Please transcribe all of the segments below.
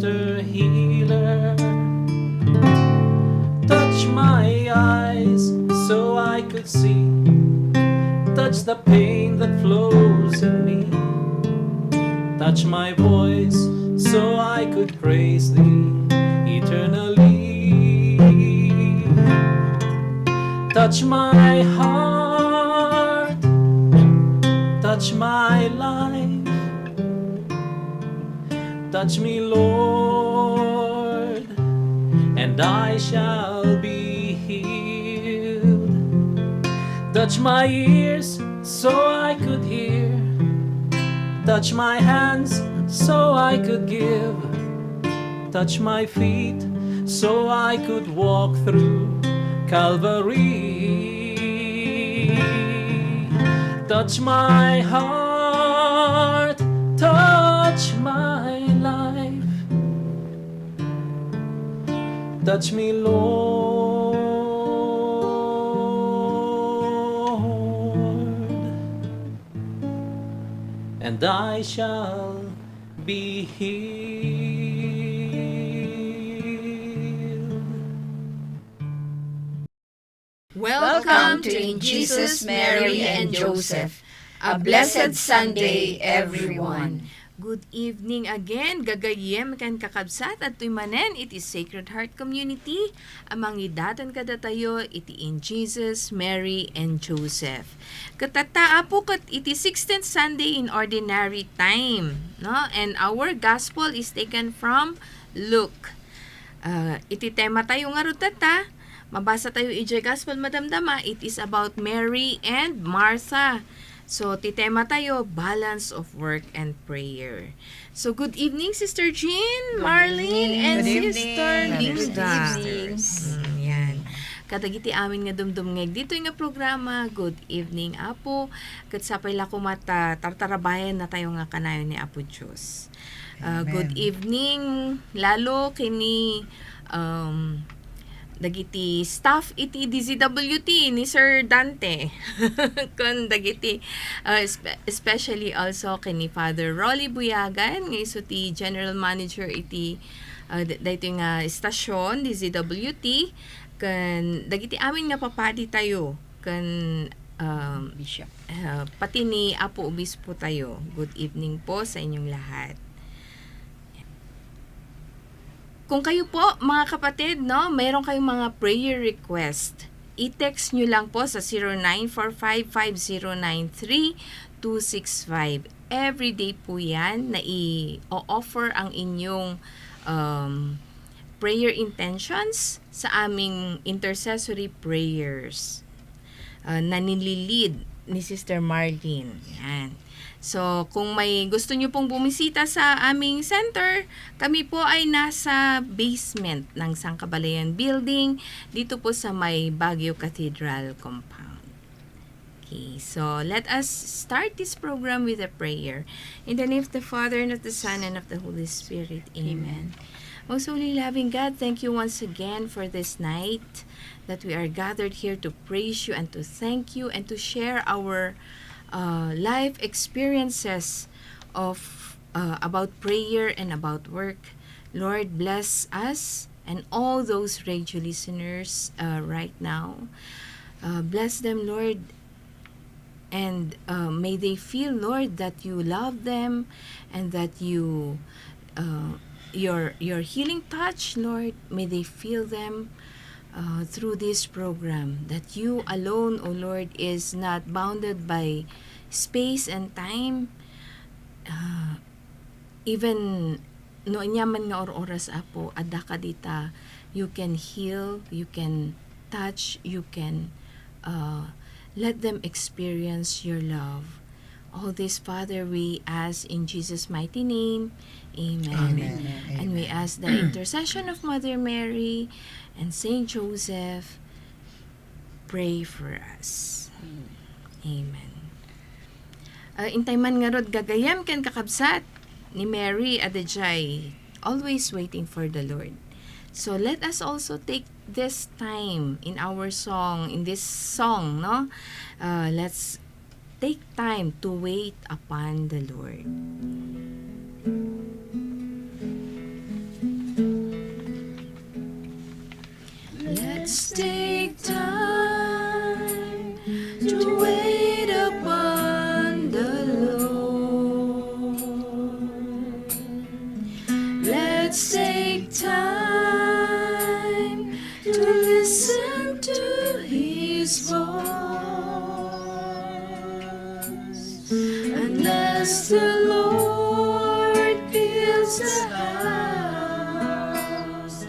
Master Healer. Touch my eyes so I could see. Touch the pain that flows in me. Touch my voice so I could praise Thee eternally. Touch my heart, touch my life. Touch me, Lord, and I shall be healed. Touch my ears so I could hear. Touch my hands so I could give. Touch my feet so I could walk through Calvary. Touch my heart, touch my life. Touch me, Lord, and I shall be healed. Welcome to In Jesus, Mary, and Joseph. A blessed Sunday, everyone. Good evening again, gagayem kan kakabsat at tuymanen iti Sacred Heart Community. Amang idatan kada tayo iti In Jesus, Mary, and Joseph. Katataa po kat iti 16th Sunday in Ordinary Time. No? And our Gospel is taken from Luke. Iti tema tayo nga rutata. Mabasa tayo iti Gospel madamdama. It is about Mary and Martha. So, titema tayo, balance of work and prayer. So, good evening, Sister Jean, Marlene, and Sister Linda. Yan. Katagiti amin nga dumdumngeg dito nga programa. Good evening, Apo. Katsapay la ko mata tartarabayan na tayo nga kanayo ni Apo Diyos. Good evening, lalo kini dagiti staff iti DZWT ni Sir Dante. Kun dagiti especially also kini Father Rolly Buyagan nga iso ti General Manager iti dayto nga istasyon DZWT kan dagiti amin nga papadi tayo kan Bishop. Pati ni Apo Obispo tayo. Good evening po sa inyong lahat. Kung kayo po, mga kapatid, no, mayroon kayong mga prayer request, i-text nyo lang po sa 0945-5093-265. Everyday po yan na i-offer ang inyong prayer intentions sa aming intercessory prayers na nililid ni Sister Marlene. Yan. So, kung may gusto nyo pong bumisita sa aming center, kami po ay nasa basement ng Sangkabalayan Building, dito po sa may Baguio Cathedral Compound. Okay, so let us start this program with a prayer. In the name of the Father, and of the Son, and of the Holy Spirit. Amen. Most holy loving God, thank you once again for this night that we are gathered here to praise you and to thank you and to share our life experiences of about prayer and about work. Lord, bless us and all those radio listeners right now. Bless them, Lord, and may they feel, Lord, that you love them and that you your healing touch, Lord, may they feel them through this program, that you alone, O Lord, is not bounded by space and time. Even no inyaman nga oras Apo, adda ka dita, you can heal, you can touch, you can let them experience your love. All this, Father, we ask in Jesus' mighty name. Amen. Amen. And we ask the intercession of Mother Mary and Saint Joseph, pray for us. Amen. Intay man nga rod gagayam ken kakabsat ni Mary adjay, always waiting for the Lord. So let us also take this time in our song, in this song, no? Let's take time to wait upon the Lord. Let's take time to wait upon the Lord. Let's take time to listen to His voice. Unless the Lord builds the house,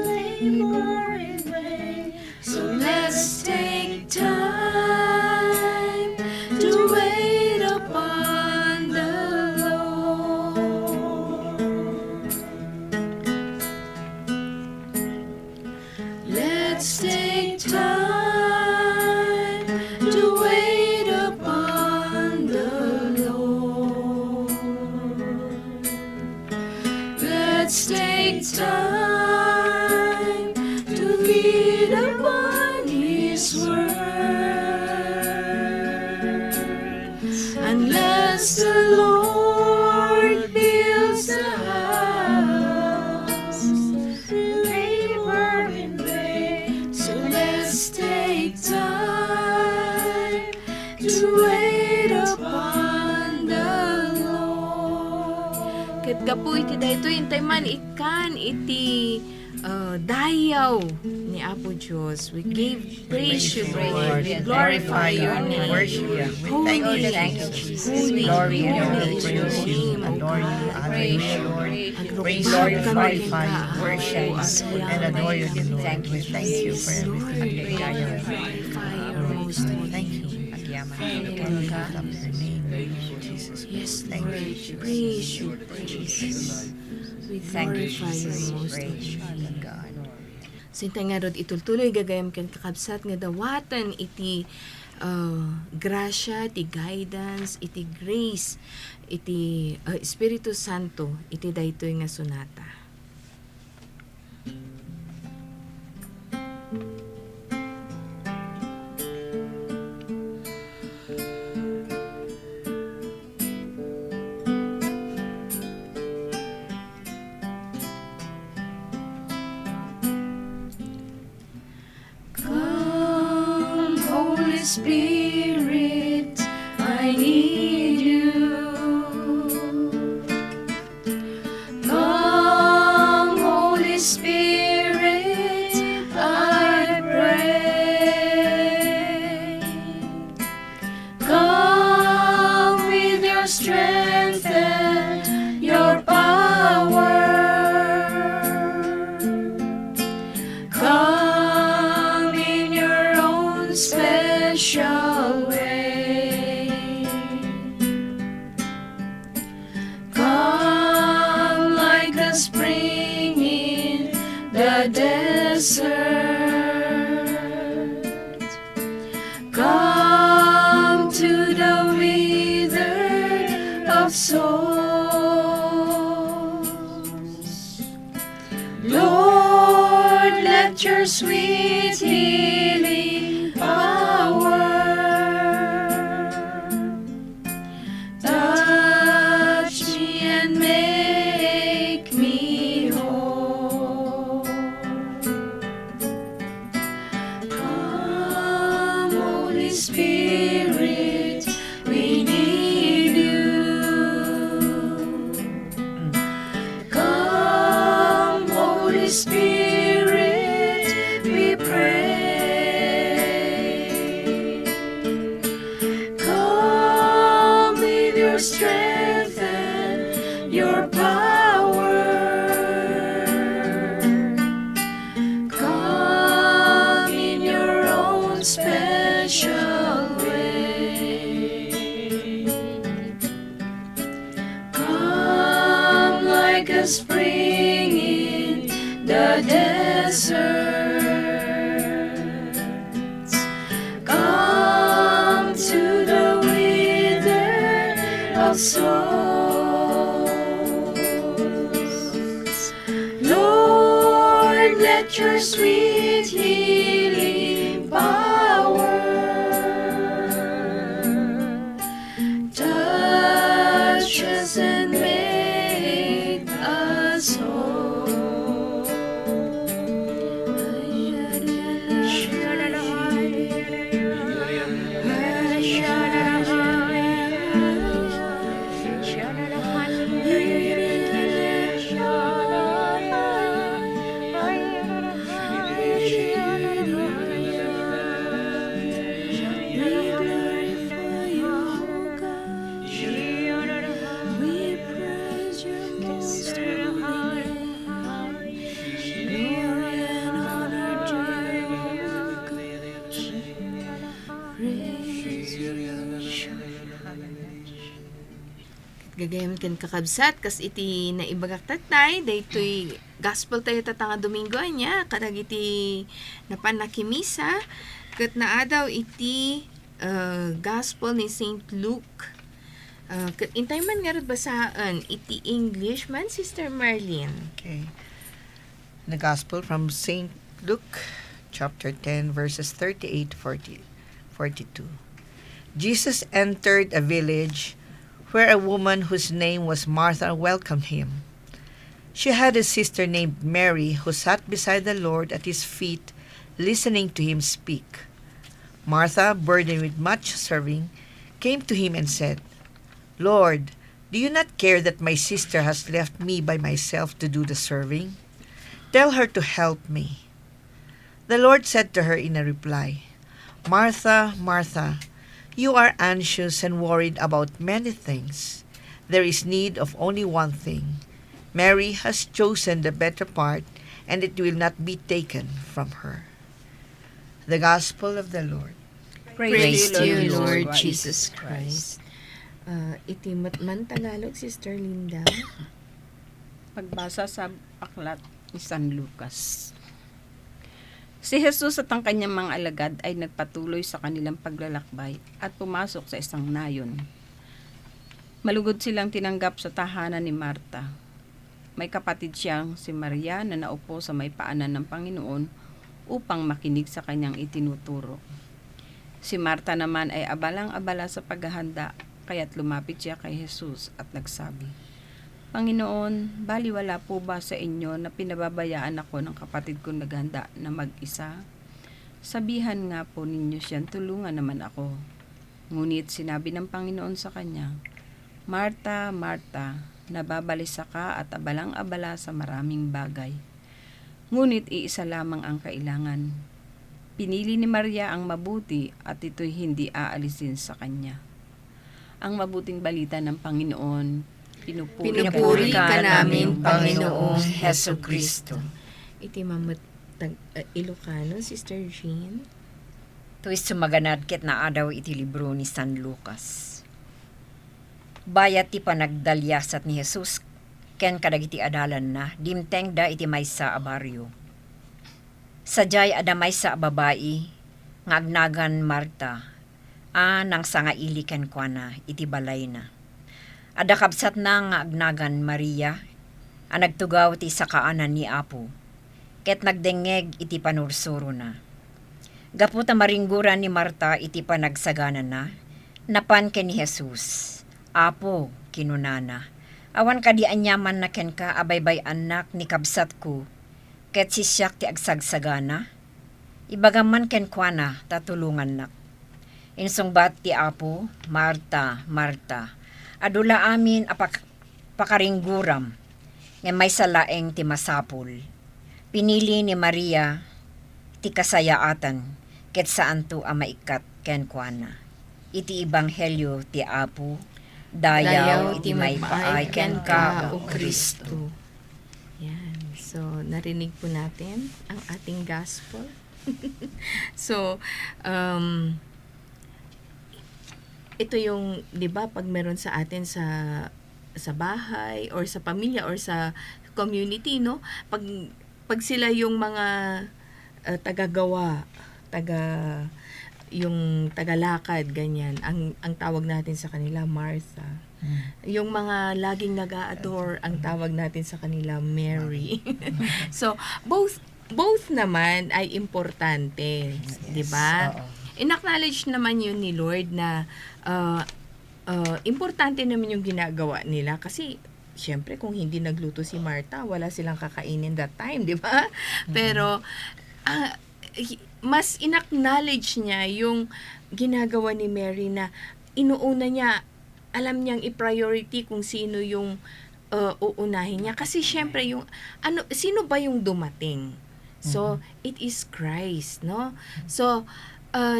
labor in vain. So let's take time to wait upon the Lord. Let's take time to wait upon the Lord. Let's take time to feed upon His word. Unless the Lord builds the house, labor in vain. So let's take time to wait upon the Lord. Ket gapu iti daytoy intay man ikan iti dayaw ni Apo Diyos. We give praise you, Lord. We glorify your name. Worship you. Thank Holy, you, Jesus. holy, Glory and holy is your praise you. name, O Adore you. God. Honor you, Lord. Praise Glorify you, you. Worship and adore you, Lord. We thank you for Lord, everything. we glorify your most holy Thank name. you. Hallelujah. We lift up your name, Lord Jesus. Yes, Thank Lord. you. Praise you, Jesus. We glorify your most holy name. God. Sintay nga rod itultuloy gagayam ken kakabsat nga dawatan iti grasya, iti guidance, iti grace, iti Espiritu Santo, iti daytoy nga sonata. Come, Holy Spirit, I need you. Come, Holy Spirit, I pray. Come with your strength and your power. Come in your own special way. Come like a spring in the desert. Come to the withered of souls. Lord, let your sweet healing power touch me and make me whole. Come, Holy Spirit, we need you. Come, Holy Spirit, we pray. Come with your strength and your power. Come in your own special way. Come like a spring in the deserts. Come to the withered of souls. Lord, let your sweet healing power touch us and make us whole. gagayam kan kakabsat kas iti naibagak tatay daytoy gospel tayo tatanga Domingo anya kadag iti napanakimisa ket naadaw iti gospel ni Saint Luke. Ket intay man nga ret basaan iti English man Sister Marlene. Okay. The Gospel from St. Luke, chapter 10, verses 38 to 42. Jesus entered a village where a woman whose name was Martha welcomed him. She had a sister named Mary who sat beside the Lord at his feet, listening to him speak. Martha, burdened with much serving, came to him and said, "Lord, do you not care that my sister has left me by myself to do the serving? Tell her to help me." The Lord said to her in a reply, "Martha, Martha, you are anxious and worried about many things. There is need of only one thing. Mary has chosen the better part, and it will not be taken from her." The Gospel of the Lord. Praise to you, Lord Lord Jesus Jesus Christ. Iti man Tagalog, Sister Linda. Pagbasa sa aklat ni San Lucas. Si Jesus at ang kanyang mga alagad ay nagpatuloy sa kanilang paglalakbay at pumasok sa isang nayon. Malugod silang tinanggap sa tahanan ni Marta. May kapatid siyang si Maria na naupo sa may paanan ng Panginoon upang makinig sa kanyang itinuturo. Si Marta naman ay abalang-abala sa paghahanda, kaya't lumapit siya kay Jesus at nagsabi, "Panginoon, baliwala po ba sa inyo na pinababayaan ako ng kapatid kong naghanda na mag-isa? Sabihan nga po ninyo siyang tulungan naman ako." Ngunit sinabi ng Panginoon sa kanya, "Marta, Marta, nababalisa ka at abalang-abala sa maraming bagay. Ngunit iisa lamang ang kailangan. Pinili ni Maria ang mabuti at ito'y hindi aalisin sa kanya." Ang mabuting balita ng Panginoon, Pinupuri ka namin, Panginoong Heso Kristo. Iti mamat Ilocano, Sister Jean. Ito'y sumaganad ket na adaw iti libro ni San Lucas. Bayat ti panagdalyasat ni Jesus ken kadagiti adalan na dimteng da iti maysa a baryo. Sadyay ada maysa a babae nga agnagan Marta nang sangaili ken kuana iti balay na. Ada kabsat na nga agnagan Maria nagtugaw ti sakaanan ni Apo ket nagdengeg iti panursuro na. Gaputa maringguran ni Marta iti panagsaganan na napan ken ni Jesus. "Apo," kinunana, "awan kadi anyaman na ken ka abaybay anak ni kabsat ko ket sisyak ti agsagsagana. Ibagaman ken kuana tatulungan nak." Insungbat ti Apo, "Marta, Marta, adula amin pakaringguram nga may salaeng ti masapul. Pinili ni Maria ti kasayaatan ket saan to a maikat ken kuana." Iti ebanghelyo ti Apo, dayaw iti may paay ken ka o Kristo. Yan. So, narinig po natin ang ating gospel. So, ito yung, 'di ba, pag meron sa atin sa bahay or sa pamilya or sa community, no? Pag sila yung mga tagagawa, yung tagalakad, ganyan, ang tawag natin sa kanila Martha. Yung mga laging nag-a-adore, ang tawag natin sa kanila Mary. So, both naman ay importante, 'di ba? In-acknowledge naman yun ni Lord na importante naman yung ginagawa nila kasi syempre kung hindi nagluto si Martha, wala silang kakainin that time, di ba? Pero mas in-acknowledge niya yung ginagawa ni Mary na inuuna niya, alam niyang i-priority kung sino yung uunahin niya kasi syempre yung sino ba yung dumating? So it is Christ, no? So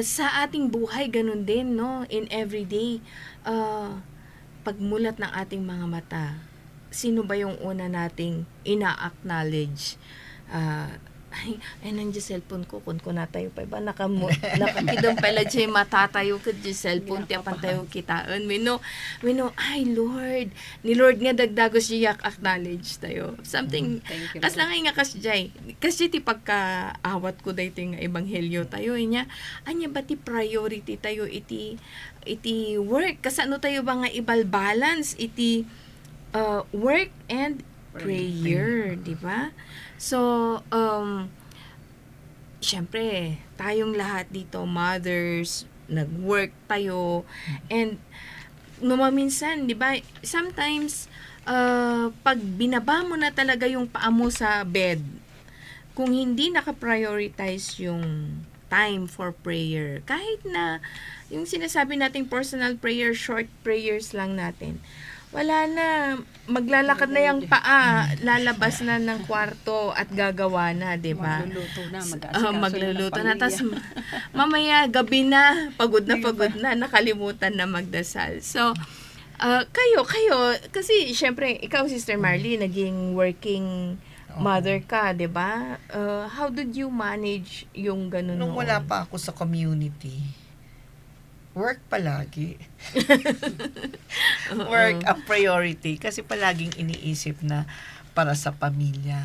sa ating buhay, ganun din, no? In everyday, pagmulat ng ating mga mata, sino ba yung una nating ina-acknowledge? ay nandiyo cellphone ko, kun ko natayo pa ba, nakakidong pala dyan, matatayo ka dyan cellphone, tiyapan tayo kitaan. Wino, ay Lord, ni Lord nga dagdagos siya acknowledge tayo. Something, Thank you, kas lang nga kasi ti pagkaawat ko dahito nga ebanghelyo tayo, niya, anya ba ti priority tayo, iti work, kasano tayo ba nga balance iti work and prayer, di ba? So, syempre, tayong lahat dito, mothers, nag-work tayo, and numaminsan, di ba, sometimes, pag binaba mo na talaga yung paa mo sa bed, kung hindi naka-prioritize yung time for prayer, kahit na yung sinasabi nating personal prayer, short prayers lang natin, wala na, maglalakad na yung paa, lalabas na ng kwarto at gagawa na, di ba? Magluluto na, mag-aasikaso Magluluto ng na. pamilya. Tapos mamaya, gabi na, pagod na, nakalimutan na magdasal. So, kayo, kasi syempre, ikaw, Sister Marley, naging working mother ka, di ba? How did you manage yung ganun Nung noon? wala pa ako sa community, work palagi. Work ang priority kasi palaging iniisip na para sa pamilya.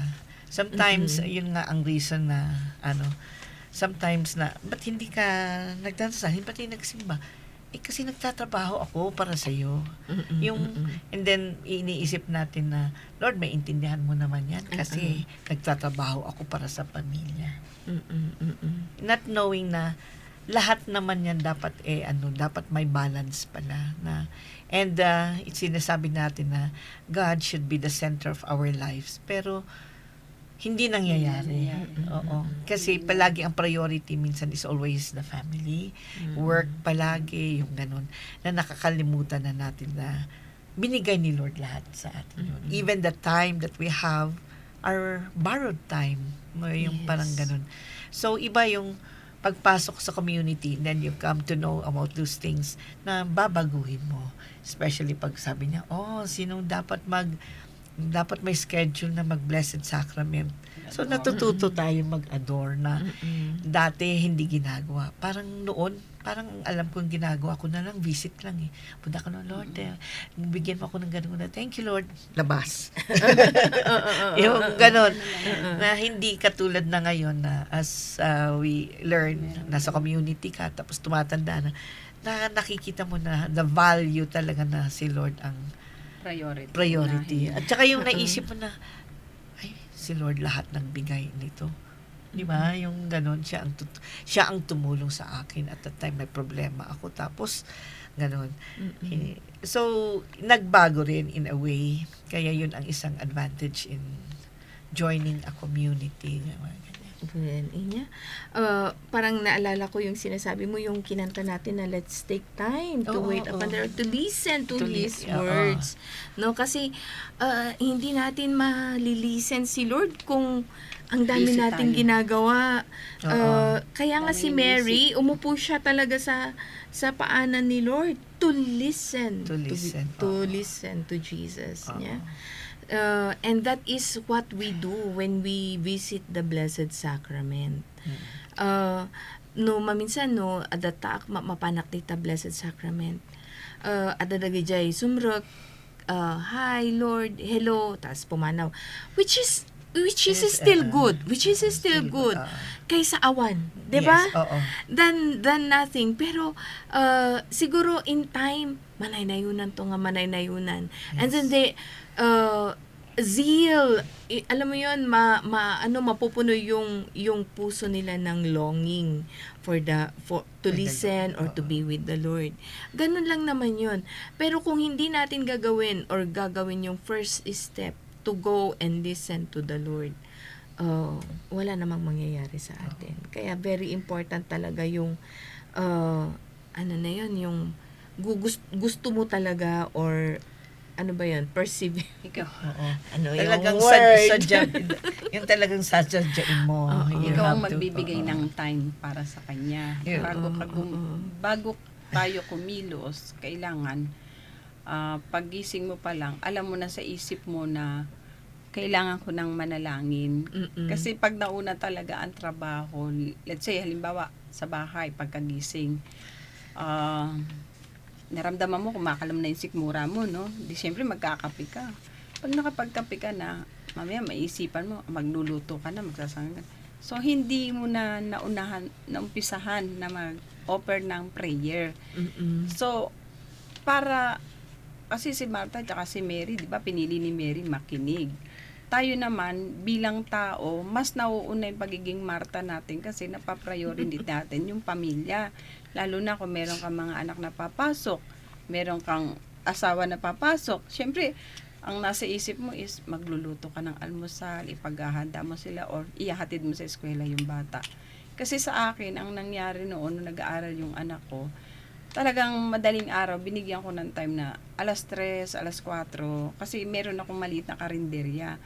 Sometimes, yun nga ang reason na, sometimes na, ba't hindi ka nagdasal, ba't hindi nagsimba? Kasi nagtatrabaho ako para sa'yo. And then, iniisip natin na, Lord, may intindihan mo naman yan kasi nagtatrabaho ako para sa pamilya. Not knowing na, lahat naman yan dapat dapat may balance pala na, and sinasabi natin na God should be the center of our lives, pero hindi nangyayari. Oo. Kasi palagi ang priority minsan is always the family, work palagi, yung ganun, na nakakalimutan na natin na binigay ni Lord lahat sa atin yun. Even the time that we have, our borrowed time, yung parang ganun. So, iba yung pagpasok sa community, then you come to know about those things na babaguhin mo. Especially pag sabi niya, sinong dapat may schedule na mag-Blessed Sacrament. So, natututo tayo mag-adore na dati hindi ginagawa. Parang noon, alam ko yung ginagawa ko na lang, visit lang eh. Punta ko na, Lord, bigyan mo ako ng ganun na, thank you, Lord, labas. Yung ganun, na hindi katulad na ngayon na as we learn, nasa community ka, tapos tumatanda na nakikita mo na the value talaga na si Lord ang priority. At saka yung naisip mo na, ay, si Lord lahat ng bigay nito. Di ba? Yung ganun, siya ang tumulong sa akin. At that time, may problema ako. Tapos, ganun. So, nagbago rin in a way. Kaya yun ang isang advantage in joining a community. Well, Inya, parang naalala ko yung sinasabi mo, yung kinanta natin na let's take time to wait upon the Lord, to listen to His words. No, kasi hindi natin malilisen si Lord kung ang dami Busy nating tayo. ginagawa. Kaya nga Daming si Mary, umupo siya talaga sa paanan ni Lord to listen. To listen. To listen to Jesus. Yeah. And that is what we do when we visit the Blessed Sacrament. Maminsan, adatak, mapanak dita Blessed Sacrament. Adadagijay, sumrok, hi, Lord, hello, tas pumanaw. Which is still good. Which is still good. Kaysa awan. Diba? Yes, oo. Than nothing. Pero, siguro in time, manay-nayunan to nga manay-nayunan. And then zeal, alam mo yun, mapupuno yung puso nila ng longing to listen or to be with the Lord. Ganun lang naman yun. Pero kung hindi natin gagawin yung first step to go and listen to the Lord, wala namang mangyayari sa atin. Kaya very important talaga yung yung gusto mo talaga, or ano ba yun? Persevere. Ikaw. Oo. Talagang Talagang yung talagang sadyain mo. You Ikaw ang have to, magbibigay oo. ng time para sa kanya. Yeah. Bago tayo kumilos, kailangan pagising mo pa lang, alam mo na sa isip mo na kailangan ko ng manalangin. Mm-mm. Kasi pag nauna talaga ang trabaho, let's say halimbawa sa bahay pagkagising, naramdaman mo kumakalam na yung sikmura mo, no? Di syempre magkakape ka. Pag nakapagkape ka na, mamaya maisipan mo, magluluto ka na, magsasanga ka. So, hindi mo na naumpisahan na mag-offer ng prayer. Mm-mm. So, kasi si Martha at si Mary, di ba, pinili ni Mary makinig. Tayo naman, bilang tao, mas nauuna yung pagiging Martha natin kasi napapriority natin yung pamilya. Lalo na kung meron kang mga anak na papasok, meron kang asawa na papasok. Siyempre, ang nasa isip mo is magluluto ka ng almusal, ipaghahanda mo sila, or ihahatid mo sa eskwela yung bata. Kasi sa akin, ang nangyari noon, nung nag-aaral yung anak ko, talagang madaling araw, binigyan ko ng time na 3:00, 4:00, kasi meron akong maliit na karinderya.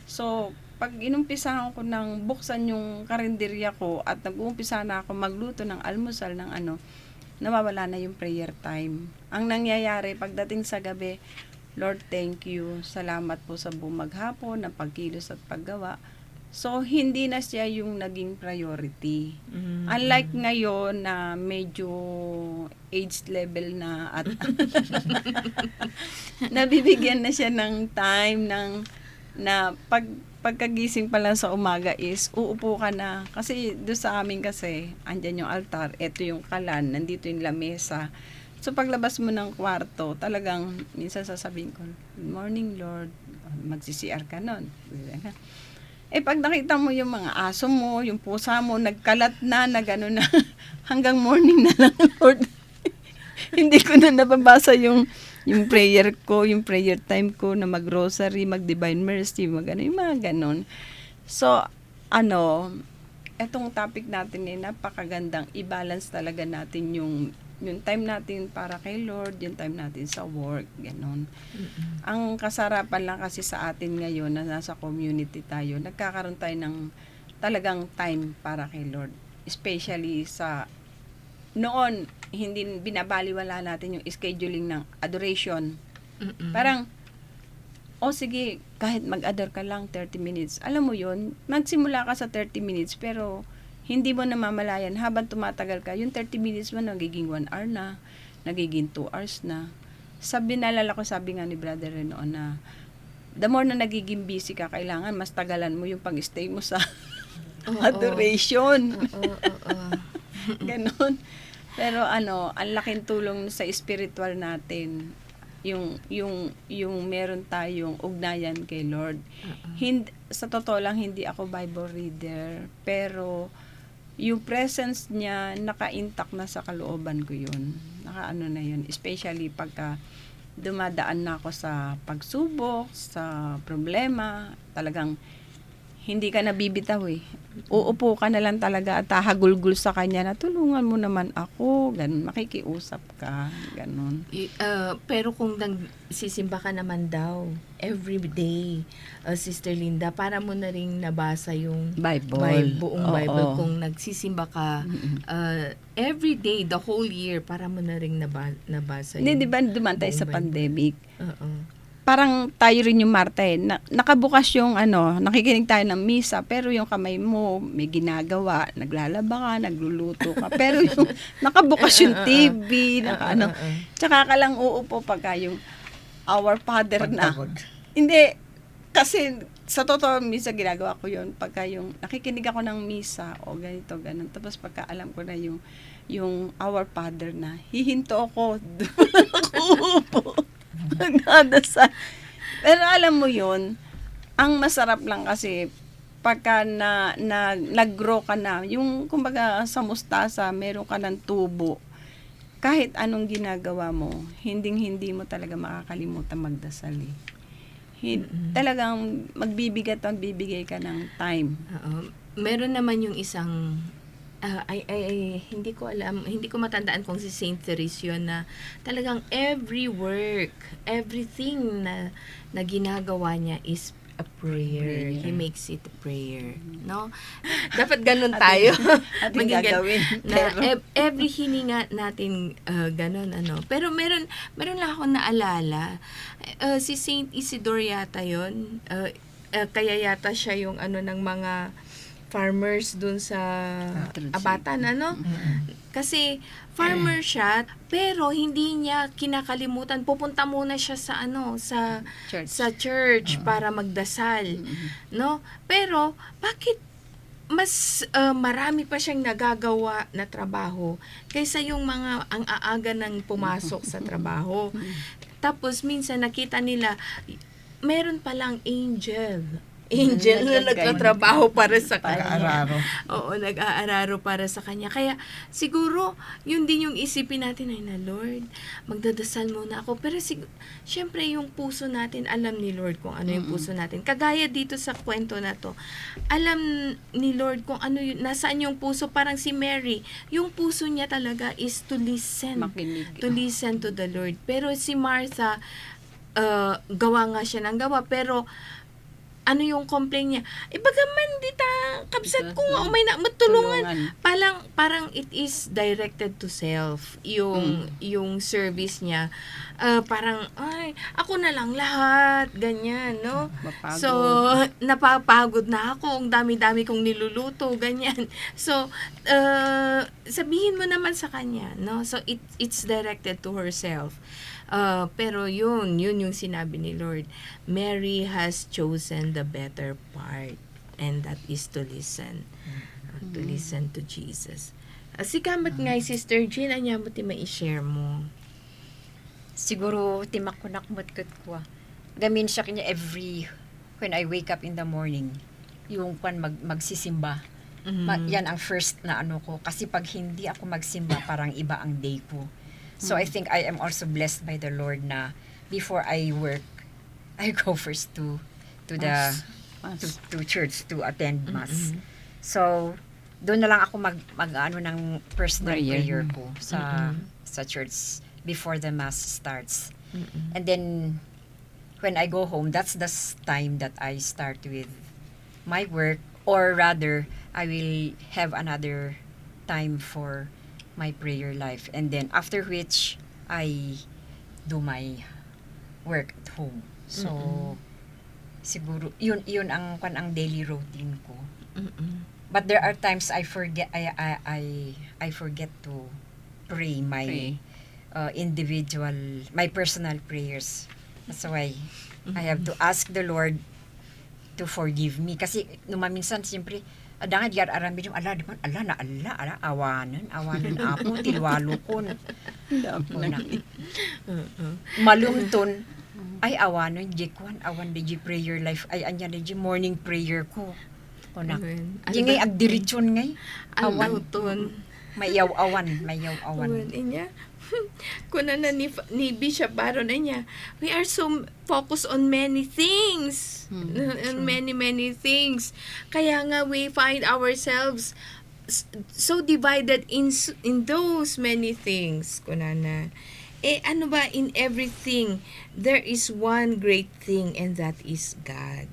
So, pag inumpisahan ko ng buksan yung karinderya ko at nag-uumpisa na ako magluto ng almusal ng nawawala na yung prayer time. Ang nangyayari, pagdating sa gabi, Lord, thank you. Salamat po sa buong maghapon, ng pagkilos at paggawa. So, hindi na siya yung naging priority. Mm-mm. Unlike ngayon na medyo age level na at nabibigyan na siya ng time na pagkagising pa lang sa umaga is uupo ka na. Kasi doon sa amin kasi, andyan yung altar, eto yung kalan, nandito yung lamesa. So paglabas mo ng kwarto, talagang minsan sasabihin ko, "Good morning, Lord." Magsi-CR ka nun. Pag nakita mo yung mga aso mo, yung pusa mo, nagkalat na gano'n na, hanggang morning na lang, Lord. Hindi ko na nababasa yung prayer ko, yung prayer time ko na mag-rosary, mag-divine mercy, yung mga ganon. So, etong topic natin napakagandang i-balance talaga natin yung time natin para kay Lord, yung time natin sa work, ganon. Ang kasarapan lang kasi sa atin ngayon na nasa community tayo, nagkakaroon tayo ng talagang time para kay Lord. Especially noon, hindi binabaliwala natin yung scheduling ng adoration. Mm-mm. Parang, sige, kahit mag-adore ka lang 30 minutes. Alam mo yun, magsimula ka sa 30 minutes, pero hindi mo namamalayan. Habang tumatagal ka, yung 30 minutes mo nagiging 1 hour na, nagiging 2 hours na. Sabi nga ni Brother Reno na, the more na nagiging busy ka, kailangan mas tagalan mo yung pag-stay mo sa adoration. Ganon. Pero ang laking tulong sa spiritual natin, yung meron tayong ugnayan kay Lord. Sa totoo lang, hindi ako Bible reader, pero yung presence niya, naka-intact na sa kalooban ko yun. Na yun. Especially pagka dumadaan na ako sa pagsubok, sa problema, talagang hindi ka nabibitaw Uupo ka na lang talaga at hahagulgul sa kanya na tulungan mo naman ako, ganun, makikiusap ka, ganun. Pero kung sisimba ka naman daw every day, Sister Linda, para mo na rin nabasa yung buong Bible. Kung nagsisimba ka every day, the whole year, para mo na rin nabasa yung Hindi, di ba dumaan tayo sa buong Bible. pandemic? Oo. Parang tayo rin yung Martha nakabukas yung nakikinig tayo ng misa, pero yung kamay mo may ginagawa, naglalaba ka, nagluluto ka, pero yung nakabukas yung TV, tsaka ka lang uupo pagka yung Our Father na. Pagpagod. Hindi, kasi sa totoo, misa ginagawa ko yun, pagka yung nakikinig ako ng misa, o ganito, ganun, tapos pagka alam ko na yung Our Father na, hihinto ako, doon ako uupo. Nagdadasal. Pero alam mo yun, ang masarap lang kasi pagka nag-grow ka na, yung kumbaga sa mustasa, meron ka ng tubo, kahit anong ginagawa mo, hindi mo talaga makakalimutan magdasal Talagang magbibigay ka ng time. Meron naman yung isang hindi ko alam, hindi ko matandaan kung si Saint Therese yun, na talagang every work, everything na ginagawa niya is a prayer. He makes it a prayer. No? Dapat ganun tayo. Ating gagawin. Every hininga natin ganun, Pero meron lang ako naalala. Si Saint Isidore yata yun. kaya yata siya yung ano ng mga farmers dun sa Abatan, ano? Kasi farmer siya, pero hindi niya kinakalimutan. Pupunta muna siya sa ano, sa church para magdasal, no? Pero bakit mas marami pa siyang nagagawa na trabaho kaysa yung mga ang aaga ng pumasok sa trabaho. Tapos minsan nakita nila meron palang angel na nagtatrabaho para sa kanya. Nag-aararo. Oo, nag-aararo para sa kanya. Kaya siguro, yun din yung isipin natin, ay na Lord, magdadasal muna ako. Pero syempre yung puso natin, alam ni Lord kung ano yung puso natin. Kagaya dito sa kwento na to, alam ni Lord kung ano yun, nasaan yung puso. Parang si Mary, yung puso niya talaga is to listen. Makinig. To listen to the Lord. Pero si Martha, gawa nga siya ng gawa. Pero, ano yung complaint niya? Bagaman dita kabsat ko nga umay na matulungan. Parang it is directed to self yung service niya. Parang ay ako na lang lahat ganyan, no? Mapagod. So napapagod na ako, ang dami-dami kong niluluto ganyan. So sabihin mo naman sa kanya, no? So it's directed to herself. Pero yun yung sinabi ni Lord. Mary has chosen the better part, and that is to listen. To listen to Jesus. Sikamat nga, Sister Jean, anya mo ti ma-share mo? Siguro, timak ko nakmutkat ko. Gamin siya kanya when I wake up in the morning, yung magsisimba. Yan ang first na ano ko. Kasi pag hindi ako magsimba, parang iba ang day ko. So I think I am also blessed by the Lord na before I work, I go first to church to attend mass. So doon na lang ako mag ano ng personal prayer ko sa church before the mass starts. And then when I go home, that's the time that I start with my work, or rather I will have another time for my prayer life, and then after which I do my work at home. So siguro yun ang daily routine ko. But there are times I forget to pray my my personal prayers. That's why I have to ask the Lord to forgive me, kasi minsan siyempre adangan diyan aramid yung awanan apo tilwalo kon malungton ay awanan awan di prayer life ay anya di morning prayer ko ona ingay agdiretson ngay Awan ton. mayaw awan Inya. Kuna na ni Bishop Baron niya, we are so focused on many things. On many things. Kaya nga we find ourselves so divided in those many things. Kuna na. Ano ba, in everything, there is one great thing, and that is God.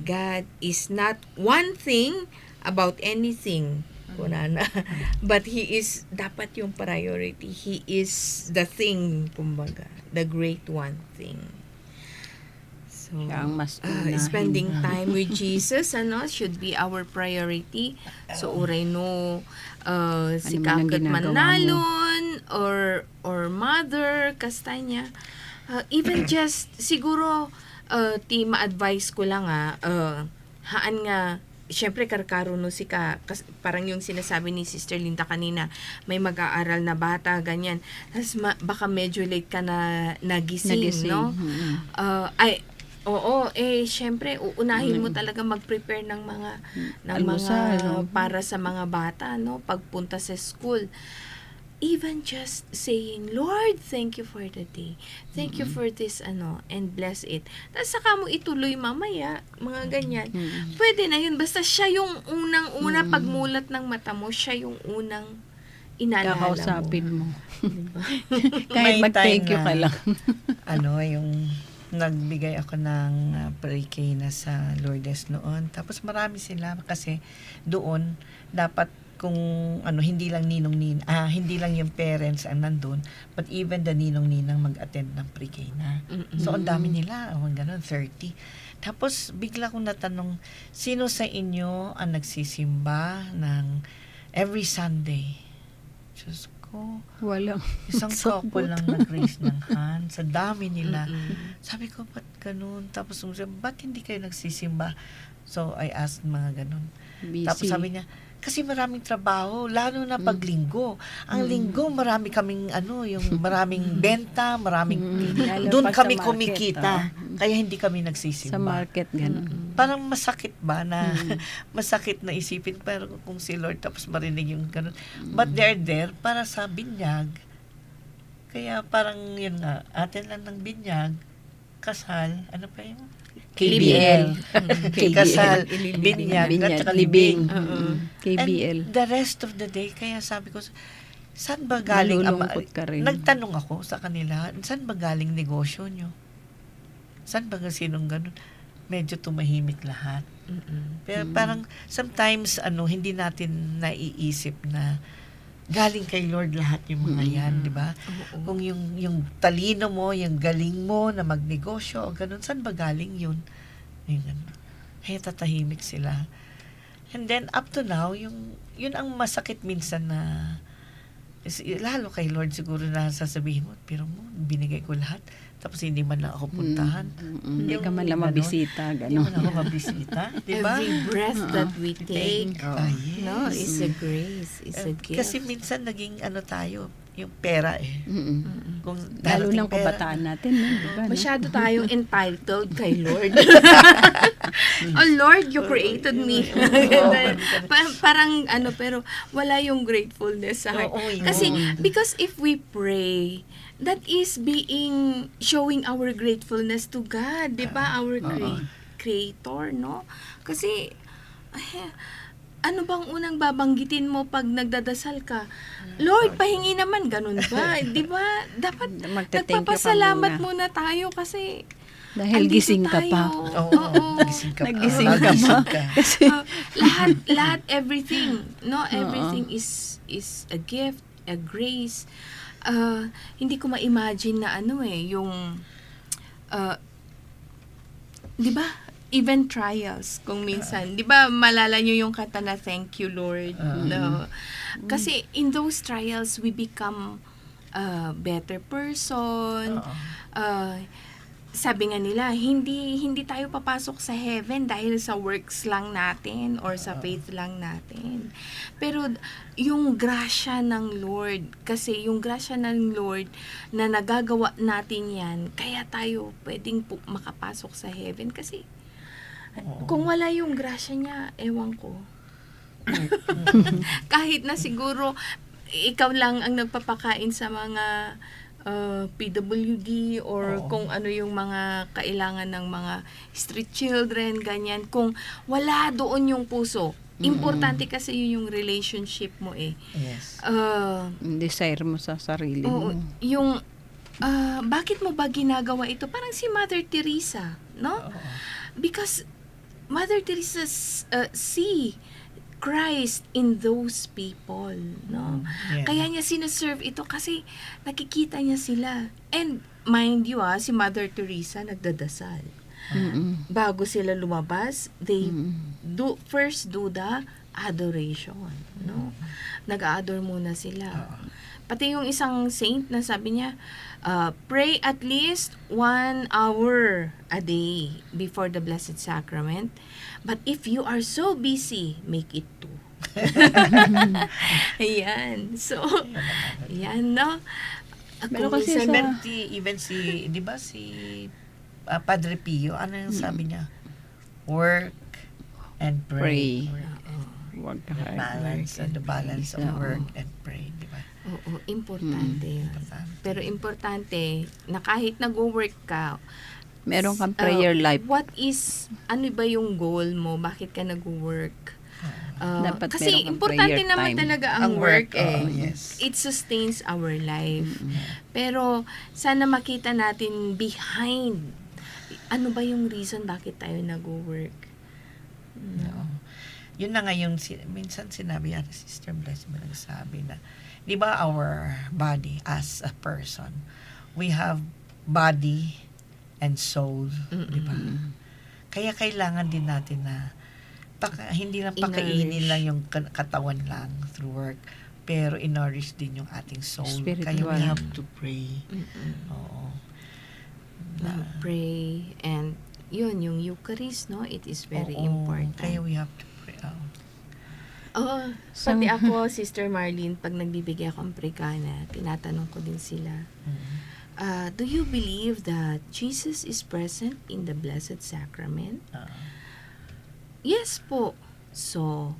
God is not one thing about anything. Kunana. But He is, dapat yung priority. He is the thing, kumbaga. The great one thing. So, Siya ang mas unahin. spending time with Jesus, should be our priority. So, uray no, si man ang Kakot ginagawa mo? Manalon, or Mother, kastanya. Even just, siguro, ti ma-advise ko lang haan nga, syempre karkaro no parang yung sinasabi ni Sister Linda kanina, may mag-aaral na bata, ganyan. Tapos baka medyo late ka na nagising. No? Syempre, uunahin mo talaga mag-prepare ng mga Almusal, no? para sa mga bata, no? Pagpunta sa school. Even just saying, Lord, thank you for the day. Thank you for this, and bless it. Tapos saka mo ituloy mamaya, mga ganyan. Pwede na yun. Basta siya yung unang-una pagmulat ng mata mo, siya yung unang inaalala mo. Kakausapin mo. Diba? Kahit May mag-thank you time ka na- lang. Yung nagbigay ako ng pre-K na sa Lourdes noon. Tapos marami sila kasi doon dapat kung hindi lang hindi lang yung parents ang nandun, but even the ninong-ninang mag-attend ng pre-K na. So ang dami nila, ganun, 30. Tapos bigla kong natanong, sino sa inyo ang nagsisimba ng every Sunday? Diyos ko, Walang isang couple lang nag-raise ng hand. Sa dami nila. Mm-mm. Sabi ko, ba't ganun? Tapos sabi, ba't hindi kayo nagsisimba? So, I asked mga ganun. busy. Tapos sabi niya, kasi maraming trabaho, lalo na pag linggo. Ang linggo, marami kaming, yung maraming benta, maraming, Lalo doon pag sa kami market, kumikita. Kaya hindi kami Sa nagsisimba. market, gano'n. Parang masakit ba na, masakit na isipin, pero kung si Lord, tapos marinig yung ganun. But they're there para sa binyag. Kaya parang yun nga, atin lang ng binyag, kasal, ano pa yun? KBL. Kasal, Binyag, binyag, at saka libing. Oo. KBL. And the rest of the day, kaya sabi ko, saan ba galing? Nalulungkot ka rin. Nagtanong ako sa kanila, saan ba galing negosyo nyo? Saan ba sinong ganun? Medyo tumahimik lahat. Mm-mm. Pero parang sometimes hindi natin naiisip na galing kay Lord lahat yung mga yan, di ba? Oo. Kung yung talino mo, yung galing mo na magnegosyo o ganun, saan ba galing yun? Ayun. Kaya tatahimik sila. And then up to now, yun ang masakit minsan na lalo kay Lord siguro na sasabihin mo, pero mo, binigay ko lahat. Tapos hindi man lang ako puntahan. Hindi ka man lang Yung mabisita, Hindi man gano'n. ako mabisita. Di ba? Every breath that we take, Yes. no, is a grace, is a gift. Kasi minsan naging tayo, yung pera eh. Mm-mm. Kung Lalo darating ng pera, kabataan natin, no? Diba, no? Masyado tayong entitled kay Lord. Oh Lord, you created me. Parang pero wala yung gratefulness sa heart. Oo, yun. Kasi because if we pray, that is showing our gratefulness to God, 'di ba? Our creator, no? Kasi ano bang unang babanggitin mo pag nagdadasal ka? Lord, pahingi naman, ganun ba? 'Di ba? Dapat Magte-thank you ka nagpapasalamat muna. muna tayo kasi Dahil andito gising ka pa. tayo. Oo, nagising ka pa. Nagising ka Nagising pa. ka. Kasi, lahat everything, no? Everything is a gift, a grace. Hindi ko ma-imagine na yung 'di ba? Even trials kung minsan, 'di ba malala nyo yung kanta na Thank You Lord, no? Kasi in those trials we become a better person. Sabi nga nila, hindi tayo papasok sa heaven dahil sa works lang natin or sa faith lang natin. Pero yung grasya ng Lord, kasi yung grasya ng Lord na nagagawa natin yan, kaya tayo pwedeng makapasok sa heaven. Kasi kung wala yung grasya niya, ewan ko. Kahit na siguro ikaw lang ang nagpapakain sa mga PWD or kung ano yung mga kailangan ng mga street children, ganyan. Kung wala doon yung puso, importante kasi yun yung relationship mo eh. Yes. desire mo sa sarili Oo, mo. yung bakit mo ba ginagawa ito? Parang si Mother Teresa, no? Because Mother Teresa see Christ in those people, no? Yeah. Kaya niya sineserve ito kasi nakikita niya sila. And mind you, si Mother Teresa nagdadasal. Mm-mm. Bago sila lumabas, they first do the adoration, no? Nag-a-adore muna sila. Pati yung isang saint na sabi niya, pray at least 1 hour a day before the Blessed Sacrament. But if you are so busy, make it 2. Ayan. So, ayan, no? Pero Kung kasi minsan- Even di ba si Padre Pio, ano yung sabi niya? Work and pray. Pray. Work and Huwag ka balance, the balance of Oo. work and pray, di ba? Oo, importante yun. Importante. Pero importante na kahit nag-work ka, Meron kang prayer life. ano ba yung goal mo? Bakit ka nag-work? Dapat Kasi meron kang importante prayer naman time. talaga ang work eh. yes. It sustains our life. Pero sana makita natin behind. Ano ba yung reason bakit tayo nag-work? Oo. Yun na nga yung, minsan sinabi yan, Sister Bless mo nagsabi na, di ba our body as a person, we have body and soul, di ba? Kaya kailangan din natin na hindi lang pakainin I-nourish. lang yung katawan lang through work, pero in-nourish din yung ating soul. Kaya Spiritual. we have to pray. Mm-mm. Oo. Pray, and yun, yung Eucharist, no? It is very Oo, important. Kaya we have to pray. Oo. Pati ako, Sister Marlene, pag nagbibigay ako ng pregana, tinatanong ko din sila, do you believe that Jesus is present in the Blessed Sacrament? Yes po. So,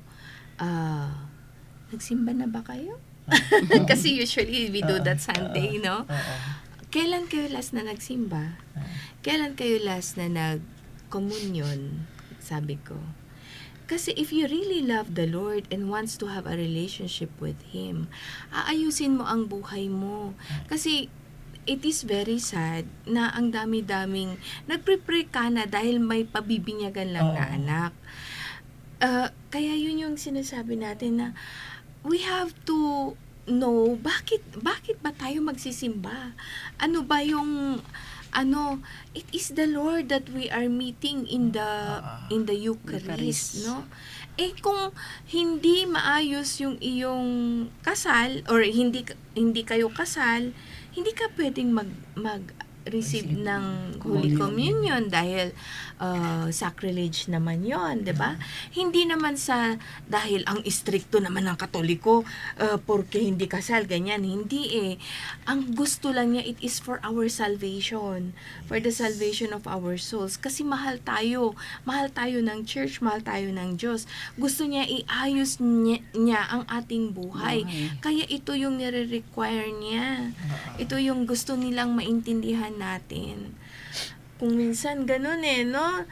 nagsimba na ba kayo? Kasi usually we do that Sunday, no? Kailan kayo last na nagsimba? Kailan kayo last na nag-communion? Sabi ko. Kasi if you really love the Lord and wants to have a relationship with Him, aayusin mo ang buhay mo. Kasi it is very sad na ang dami-daming nagpre-pray ka na dahil may pabibinyagan lang na Oo. anak. Kaya yun yung sinasabi natin na we have to know bakit ba tayo magsisimba? Ano ba yung it is the Lord that we are meeting in the Eucharist, no? Kung hindi maayos yung iyong kasal or hindi kayo kasal, hindi ka pwedeng receive ng Holy Communion dahil sacrilege naman yon, 'di ba? Hindi naman dahil ang istrikto naman ng Katoliko porque hindi kasal ganyan, hindi Ang gusto lang niya, it is for our salvation, for the salvation of our souls, kasi mahal tayo ng church, mahal tayo ng Diyos. Gusto niya iayos niya ang ating buhay. Kaya ito yung nire-require niya. Ito yung gusto nilang maintindihan natin. Kung minsan ganun no?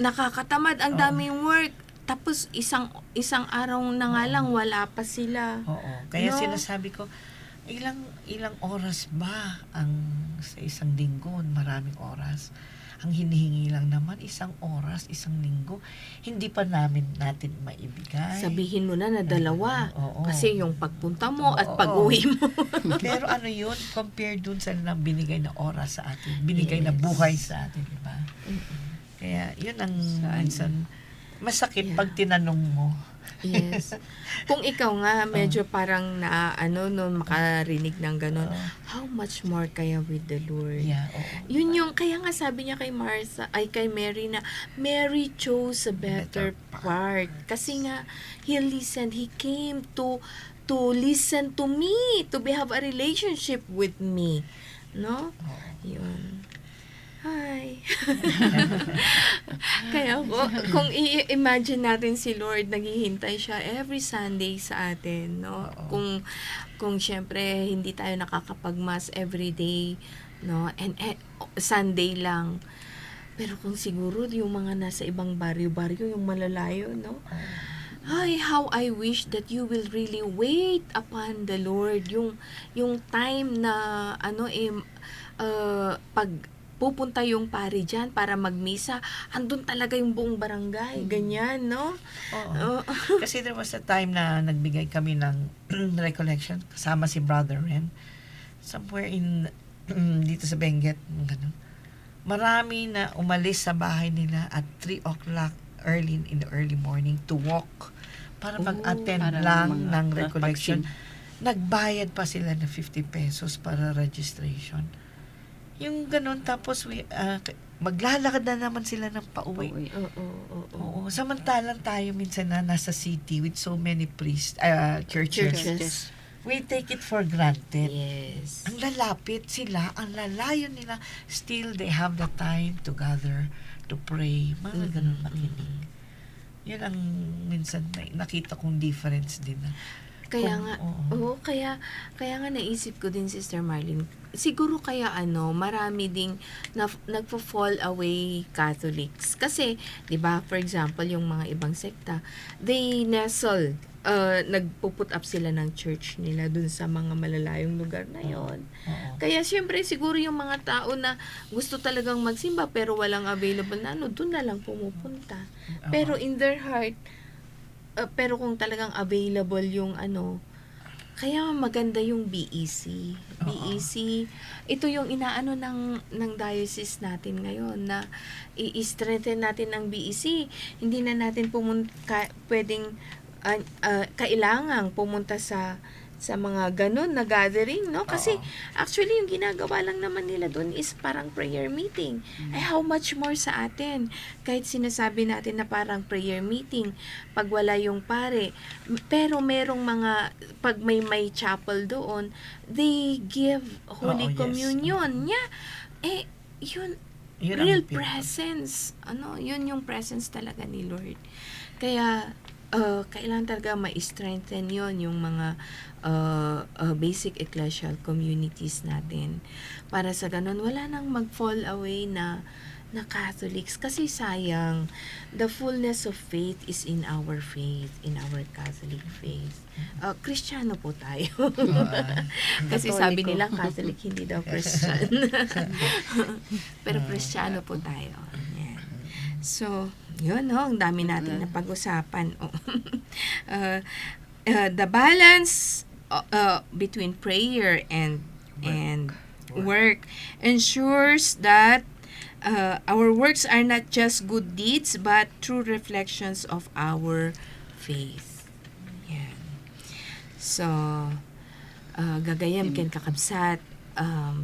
Nakakatamad, ang daming work. Tapos isang araw na nga lang, wala pa sila. Oo. Kaya No? sinasabi ko, ilang oras ba ang sa isang linggo? Maraming oras. Ang hinihingi lang naman, 1 oras, 1 linggo. Hindi pa natin maibigay. Sabihin mo na 2. Oo. Kasi yung pagpunta mo at Oo. pag-uwi mo. Pero ano yun, compare dun sa binigay na oras sa atin, binigay na buhay sa atin, di ba? Kaya yun ang minsan masakit pag tinanong mo. Yes. Kung ikaw nga, medyo parang makarinig ng ganun, how much more kaya with the Lord? Yeah, oo. Yun yung, kaya nga sabi niya kay kay Mary na, Mary chose a better part. Kasi nga, he came to listen to me, to have a relationship with me. No? Yun. Hi. Kaya kung i-imagine natin si Lord, naghihintay siya every Sunday sa atin, no? Kung syempre hindi tayo nakakapag-mass every day, no? And Sunday lang. Pero kung siguro yung mga nasa ibang baryo-baryo, yung malalayo, no? Ay, how I wish that you will really wait upon the Lord. Yung time na pag pupunta yung pari dyan para magmisa, andun talaga yung buong barangay. Ganyan, no? Oo. Kasi there was a time na nagbigay kami ng recollection kasama si Brother Ren. Somewhere dito sa Benguet, ganun. Marami na umalis sa bahay nila at 3 o'clock in the early morning to walk para mag-attend para lang mga ng recollection. pagsin- Nagbayad pa sila ng 50 pesos para registration. Yung ganun, tapos maglalakad na naman sila ng pauwi. Pauwi. Oo. Samantalang tayo minsan na nasa city with so many churches. Churches. We take it for granted. Yes. Ang lalapit sila, ang lalayo nila, still they have the time to gather, to pray, mga ganun makinig. Yun ang minsan nakita kong difference din. Kaya nga, kaya nga naisip ko din, Sister Marlene, siguro kaya marami ding nagpo-fall away Catholics. Kasi, di ba, for example, yung mga ibang sekta, they nestle, nagpo-put up sila ng church nila dun sa mga malalayong lugar na yon. Kaya, syempre, siguro yung mga tao na gusto talagang magsimba pero walang available na dun na lang pumupunta. Pero in their heart, pero kung talagang available yung Kaya maganda yung BEC. BEC, ito yung inaano ng diocese natin ngayon na i-strengthen natin ang BEC. Hindi na natin pwedeng kailangang pumunta sa mga ganun na gathering, no? Kasi actually yung ginagawa lang naman nila doon is parang prayer meeting. Ay how much more sa atin? Kahit sinasabi natin na parang prayer meeting, pag wala yung pare, pero merong mga, pag may chapel doon, they give Holy Yes. Communion. Yeah. Yun Yun ang real pinaka- presence. Yun yung presence talaga ni Lord. Kaya, kailangan talaga ma-strengthen yon yung mga basic ecclesial communities natin. Para sa ganun, wala nang mag-fall away na Catholics. Kasi sayang, the fullness of faith is in our faith, in our Catholic faith. Kristiyano po tayo. Kasi sabi Katoliko. nila Catholic, hindi daw Christian. Pero Kristiyano po tayo. Yan. So, yun, ang dami natin na pag-usapan. The balance between prayer and work ensures that our works are not just good deeds but true reflections of our faith. Yan. So, gagayam ken kakabsat,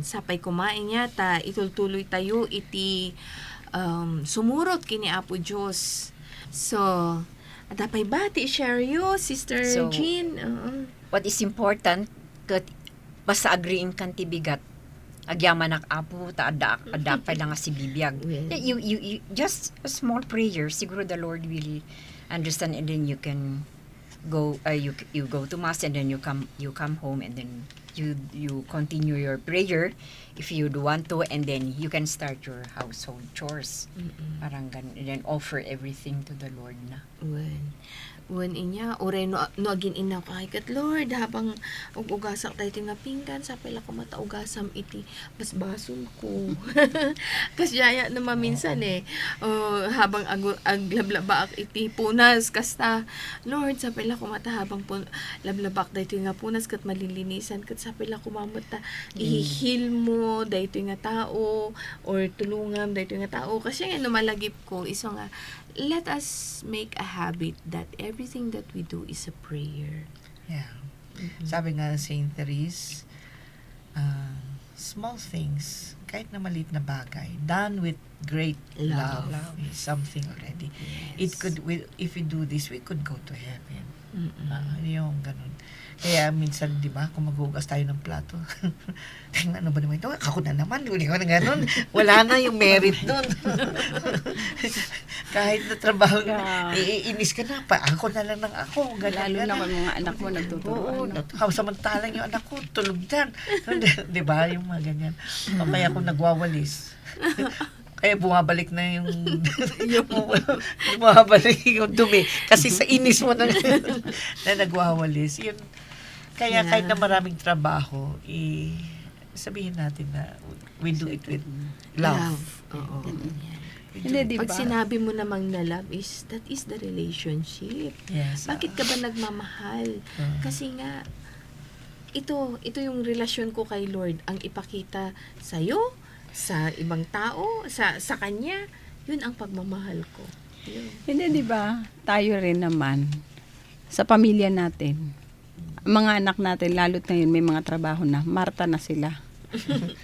sapay kumain yata, itultuloy tayo iti sumurot kini Apo Diyos. So, adapay bati share you, Sister So, Jean. What is important, kat basta agreeing kan tibigat, agyaman ak Apo, ta adapay lang nga si bibiyag. Well. You just a small prayer, siguro the Lord will understand, and then you can go, you go to mass, and then you come home, and then you continue your prayer if you'd want to, and then you can start your household chores. Parang ganun, and then offer everything to the Lord na. Wen inya ore no agin inaw kay kat Lord habang ugasak tayo nga pinggan sa pala ko mataugasam iti basbason ko. Kasyaya na maminsan habang aglablabak iti punas kasta Lord sa pala ko mata habang lablabak dayto nga punas kat malilinisan kat sa pala ko mamata ihihil mo dayto nga tao or tulungan dayto nga tao kasi nga malagip ko iso nga let us make a habit that everything that we do is a prayer. Yeah. Sabi nga ng Saint Therese, small things, kahit na maliit na bagay, done with great love is something already. Yes. If we do this, we could go to heaven. Yung ganun. Kaya minsan, di ba, kung maghugas tayo ng plato, ano ba naman ito? Ako na naman, hindi ko na ganun. Wala na yung merit dun. Kahit na trabaho, iinis ka na, ako na lang ng ako. Lalo na kung mga anak mo Oo, nagtuturuan. samantalang yung anak ko, tulog dyan. Di ba, yung mga ganyan. Mamaya kung nagwawalis. Kaya bumabalik na yung bumabalik yung dumi. Kasi sa inis mo na nagwawalis. Yun. Kaya kahit na maraming trabaho, sabihin natin na we do it with love. Oo. Hindi, di Pag ba? sinabi mo namang na love that is the relationship. Yes. Bakit ka ba nagmamahal? Kasi nga, ito yung relasyon ko kay Lord, ang ipakita sa'yo, sa ibang tao, sa kanya, yun ang pagmamahal ko. Yun. Hindi, di ba? Tayo rin naman, sa pamilya natin, mga anak natin, lalo't ngayon may mga trabaho na, Marta na sila.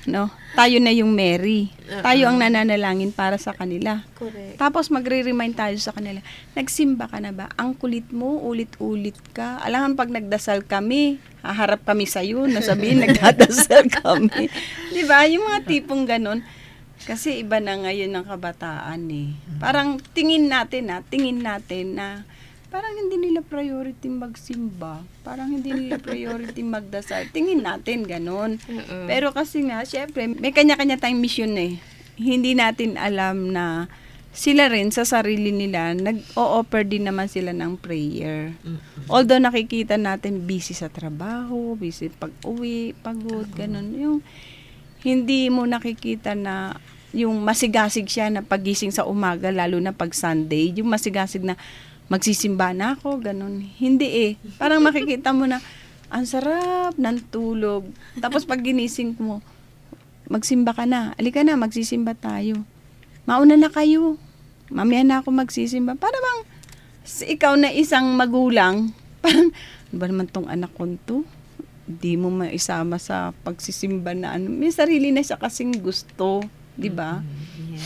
No? Tayo na yung Mary. Tayo ang nananalangin para sa kanila. Correct. Tapos magre-remind tayo sa kanila, nagsimba ka na ba? Ang kulit mo, ulit-ulit ka. Alangan pag nagdasal kami, haharap kami sa'yo, nasabihin, nagdadasal kami. Di ba? Yung mga tipong ganun. Kasi iba na ngayon ng kabataan eh. Parang tingin natin na parang hindi nila priority magsimba. Parang hindi nila priority magdasal. Tingin natin ganun. Pero kasi nga, syempre, may kanya-kanya tayong mission eh. Hindi natin alam na sila rin sa sarili nila, nag-o-offer din naman sila ng prayer. Although nakikita natin busy sa trabaho, busy pag-uwi, pagod, ganun. Yung hindi mo nakikita na yung masigasig siya na pagising sa umaga, lalo na pag Sunday, yung masigasig na magsisimba na ako, ganun. Hindi eh. Parang makikita mo na, Ang sarap ng tulog. Tapos pag ginising mo, magsimba ka na. Alika na, magsisimba tayo. Mauna na kayo. Mamaya na ako magsisimba. Para bang ikaw na isang magulang, parang, ano ba naman tong anak ko to? Di mo maisama sa pagsisimba na ano. May sarili na siya kasing gusto. Di ba?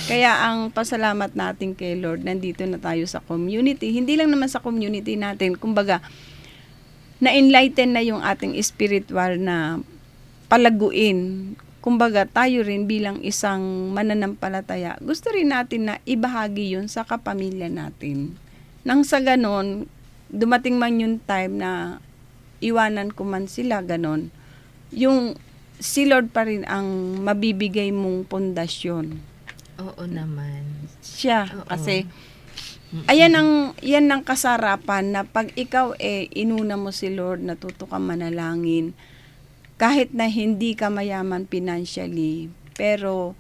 Kaya ang pasalamat natin kay Lord, nandito na tayo sa community. Hindi lang naman sa community natin. Kumbaga, na-enlighten na yung ating spiritual na palaguin. Kumbaga, tayo rin bilang isang mananampalataya, gusto rin natin na ibahagi yun sa kapamilya natin. Nang sa ganon, dumating man yung time na iwanan ko man sila, ganon, yung si Lord pa rin ang mabibigay mong pundasyon. Oo naman. Siya, Oo. kasi yan ang kasarapan na pag ikaw inuna mo si Lord, natuto ka manalangin, kahit na hindi ka mayaman financially, pero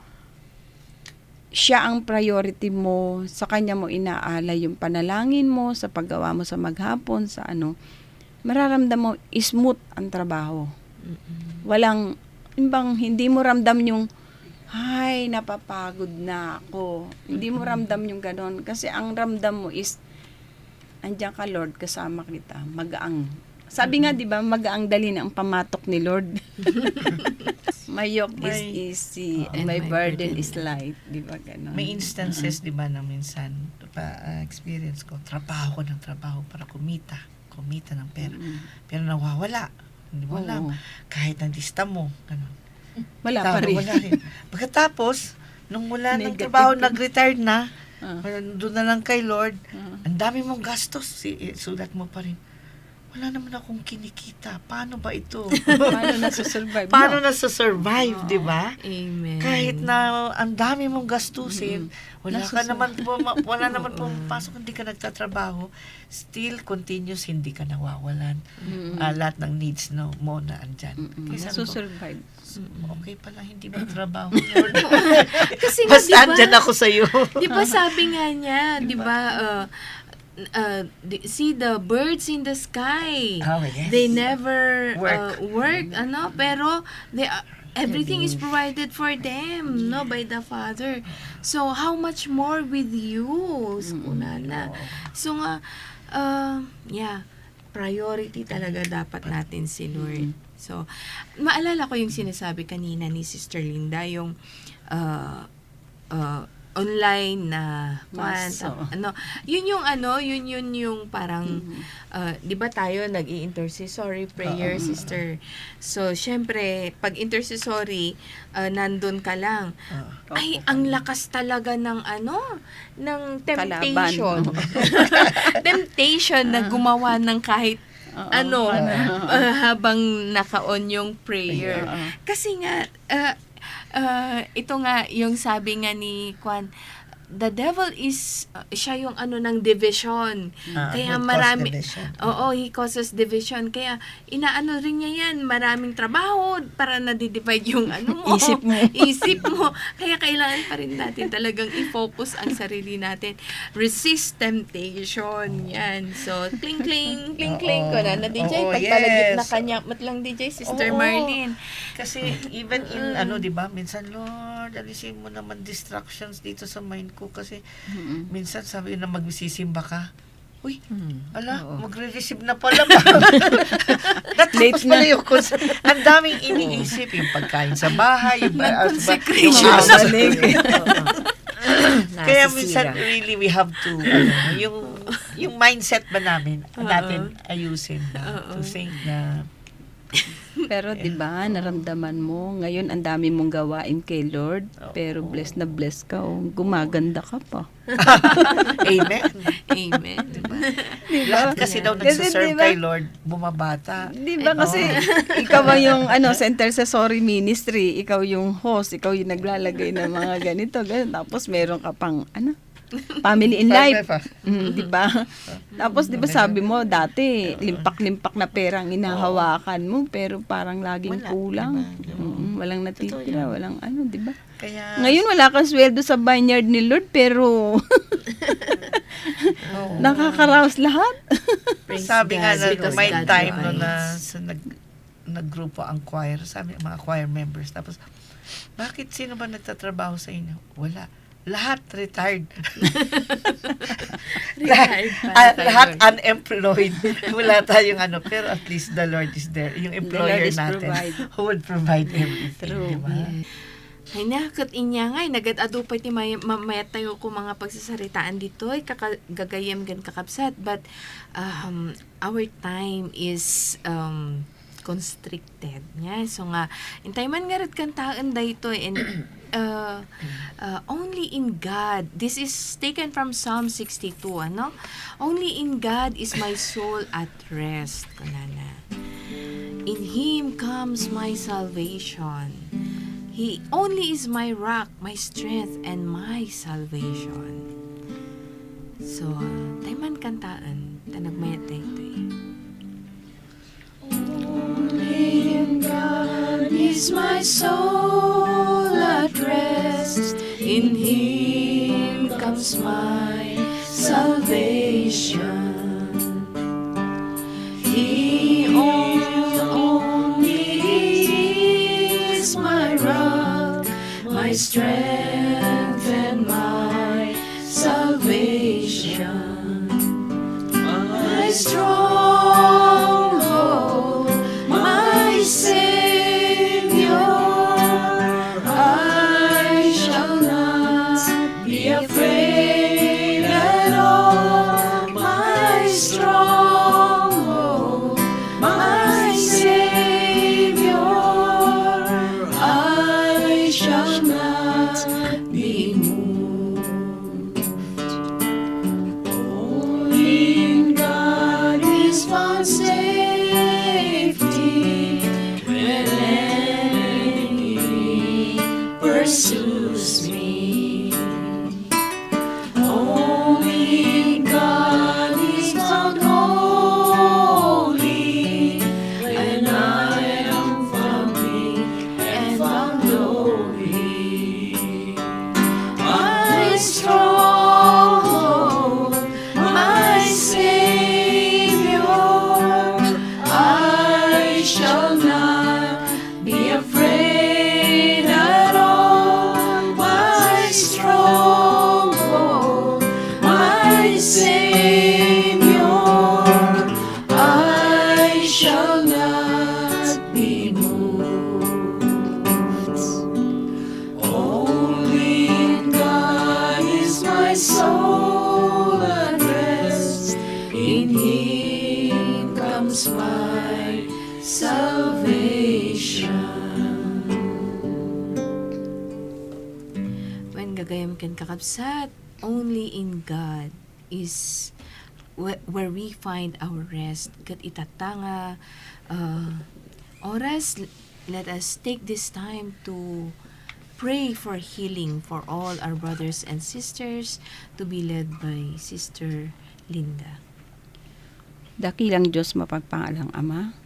siya ang priority mo, sa kanya mo inaalay yung panalangin mo, sa paggawa mo sa maghapon, sa ano, mararamdam mo smooth ang trabaho. Walang, hindi mo ramdam yung, ay, napapagod na ako. Hindi mo ramdam yung ganon. Kasi ang ramdam mo is, andiyan ka Lord, kasama kita, magaang. Sabi nga, di ba, magaang dali na ang pamatok ni Lord. My yoke is easy, and my burden is light. Di ba, ganon? May instances, di ba, na minsan, experience ko, trabaho ko ng trabaho para kumita ng pera. Pero nawawala. Hindi mo alam. Kahit nandista mo, gano'n. Wala pa rin. Wala rin. Pagkatapos, nung wala ng Negative. trabaho, nag-retired na, Ah. doon na lang kay Lord, Ah. ang dami mong gastos, sulat mo pa rin. Wala naman akong kinikita. Paano ba ito? Paano nasusurvive? Paano No? nasusurvive, di ba? Amen. Kahit na ang dami mong gastusin, wala naman pumapasok, hindi ka nagtatrabaho, still continuous, hindi ka nawawalan. Lahat ng needs mo na andyan. Kaya sabi ko, Nasusurvive. okay pala, hindi magtrabaho, Lord. Kasi nga, Basta andyan ako sa'yo. Di ba sabi nga niya, di ba, see the birds in the sky. Oh, yes. They never Work. pero they everything is provided for them, no, by the Father. So how much more with you, Kunana? So nga, priority talaga dapat natin si Lord. So, maalala ko yung sinasabi kanina ni Sister Linda, yung online na Maso. yun yung parang 'di ba tayo nag-i-intercessory prayer, sister. So syempre pag intercessory nandun ka lang. Ay, ang lakas talaga ng ng temptation. Temptation na gumawa ng kahit habang naka-on yung prayer. Kasi nga ito nga yung sabi nga ni Kwan, the devil is siya yung ng division. Kaya marami he causes division. Kaya inaano rin niya yan, maraming trabaho para na-divide yung mo. Isip mo. Kaya kailangan pa rin natin talagang i-focus ang sarili natin. Resist temptation. Yan. So, kling kling ko na DJ, pagpalagit na kanya matlang DJ Sister Marlene. Kasi even in di ba, minsan Lord, alisin mo naman distractions dito sa mind ko kasi minsan sabi na magsisimba ka. Uy, magre-receive na pala ba? Natapos pala yung ang daming iniisip, yung pagkain sa bahay, yung consecration. Kaya minsan really we have to yung mindset ba natin ayusin na to think na Pero 'di ba, naramdaman mo ngayon ang dami mong gawain kay Lord, pero blessed na blessed ka, gumaganda ka pa. Amen. Amen. Diba? Lahat kasi daw nagsaserve kay Lord, bumabata. 'Di ba kasi ikaw ba yung sa intercessory ministry, ikaw yung host, ikaw yung naglalagay ng mga ganito, tapos meron ka pang family in life. Di ba? Tapos, di ba sabi mo, dati, limpak-limpak na perang inahawakan mo, pero parang laging kulang. Walang natitira, walang di ba? Kaya, ngayon, wala kang sweldo sa vineyard ni Lord, pero nakakaraos lahat. sabi nga na because may God time provides. no na naggrupo ang choir, sabi mga choir members. Tapos, bakit sino ba nagtatrabaho sa inyo? Wala. Lahat retired. Retired pala kayo. Lahat unemployed. Wala tayong ano. Pero at least the Lord is there. Yung employer Lord is natin who would provide everything. True. Diba? Ay nakat inya nga, nagad-adupay ti mamayat tayo ko mga pagsasaritaan dito, ay gagayam gan kakabsat. But our time is constricted. Yeah? So nga, intay man nga rin kantaan dito, and only in God, this is taken from Psalm 62, ano? Only in God is my soul at rest. Kanana. In Him comes my salvation. He only is my rock, my strength, and my salvation. So, tayo man kantaan, tanagmayat tayo ito. Only in God is my soul at rest. In Him comes my salvation. He only is my rock, my strength, and my salvation. My stronghold, my Savior, I shall not be afraid at all. My stronghold, my Savior, I shall not be moved. Only in God is found safety when enemy pursues me. Only in God is found holy when I am found weak and found lowly. My stronghold, my Savior, I shall not be afraid at all. My stronghold, my Savior, I shall not be moved. Only in God is my soul at rest. In Him comes my salvation. When gagayam kan kakabsat, only in God is where we find our rest. Kat itatanga oras, let us take this time to pray for healing for all our brothers and sisters, to be led by Sister Linda. Dakilang Diyos mapagpangalang Ama,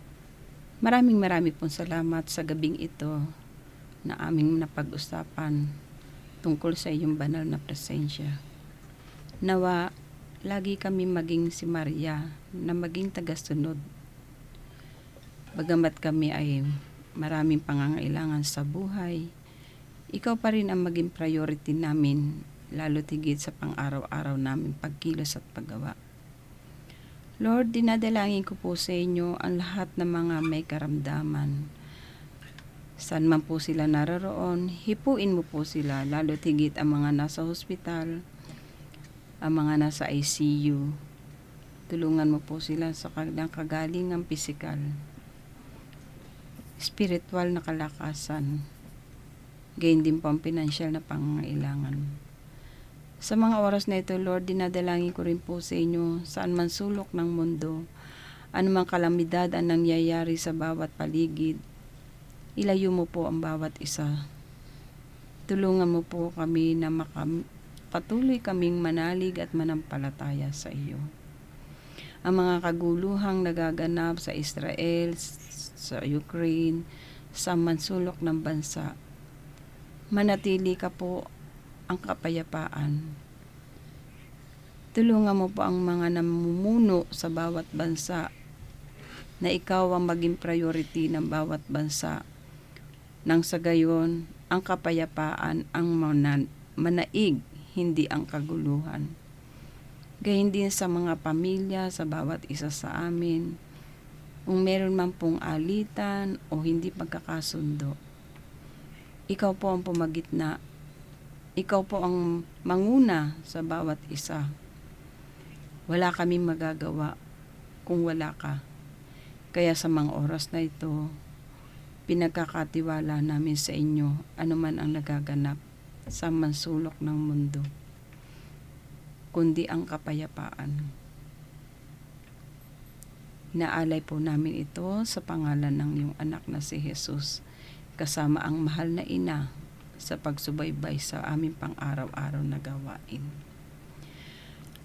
maraming pong salamat sa gabing ito na aming napag-usapan tungkol sa iyong banal na presensya. Nawa, lagi kami maging si Maria na maging tagasunod. Bagamat kami ay maraming pangangailangan sa buhay, ikaw pa rin ang maging priority namin, lalo tigit sa pang-araw-araw namin pagkilos at paggawa. Lord, dinadalangin ko po sa inyo ang lahat ng mga may karamdaman. Saan man po sila naroroon, hipuin mo po sila, lalo tigit ang mga nasa hospital, ang mga nasa ICU. Tulungan mo po sila sa kanilang kagalingang pisikal, spiritual na kalakasan, gayon din po ang pinansyal na pangangailangan. Sa mga oras na ito, Lord, dinadalangin ko rin po sa inyo, saan man sulok ng mundo, anumang kalamidad ang nangyayari sa bawat paligid, ilayo mo po ang bawat isa. Tulungan mo po kami na patuloy kaming manalig at manampalataya sa iyo. Ang mga kaguluhang nagaganap sa Israel, sa Ukraine, sa mansulok ng bansa, manatili ka po ang kapayapaan. Tulungan mo po ang mga namumuno sa bawat bansa na ikaw ang maging priority ng bawat bansa. Nang sa gayon, ang kapayapaan ang manaig, hindi ang kaguluhan. Gayon din sa mga pamilya, sa bawat isa sa amin, kung meron man pong alitan o hindi pagkakasundo, ikaw po ang pumagitna. Ikaw po ang manguna sa bawat isa. Wala kaming magagawa kung wala ka. Kaya sa mga oras na ito, pinagkakatiwala namin sa inyo anuman ang nagaganap sa mansulok ng mundo, kundi ang kapayapaan. Naalay po namin ito sa pangalan ng iyong anak na si Jesus, kasama ang mahal na ina sa pagsubaybay sa aming pang-araw-araw na gawain.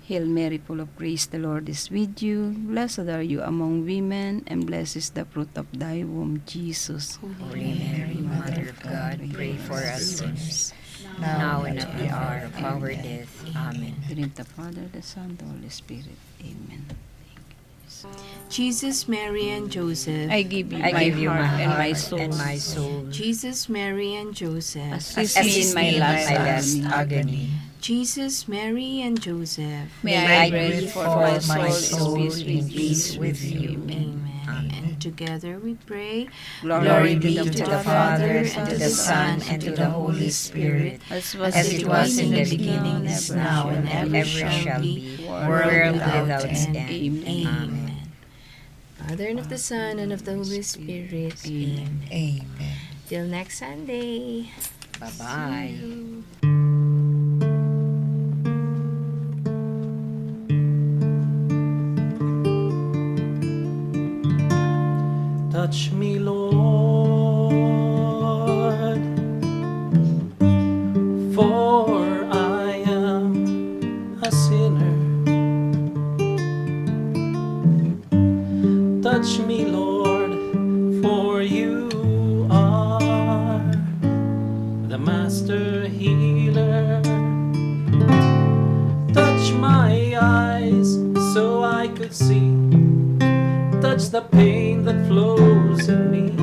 Hail Mary, full of grace, the Lord is with you. Blessed are you among women, and blessed is the fruit of thy womb, Jesus. Holy Mary, Mother of God, pray for us sinners, now and at the hour of our death. Amen. In the name of the Father, the Son, the Holy Spirit. Amen. Jesus, Mary, and Joseph. I give you, I my, give you heart my and heart my soul. and my soul. Jesus, Mary, and Joseph. Assist me in my last agony. Jesus, Mary, and Joseph. May I breathe for my soul in peace with you. Amen. And together we pray. Glory be to the Father, and to the Son, and to the Holy Spirit, As as it was in the beginning, is now, and ever shall be, world without end. Amen. Father, and of the Son, and of the Holy Spirit. Amen. Amen. Till next Sunday. Bye-bye. Touch me, Lord, for I am a sinner. Touch me, Lord, for you are the master healer. Touch my eyes so I could see. Touch the pain that flows in me.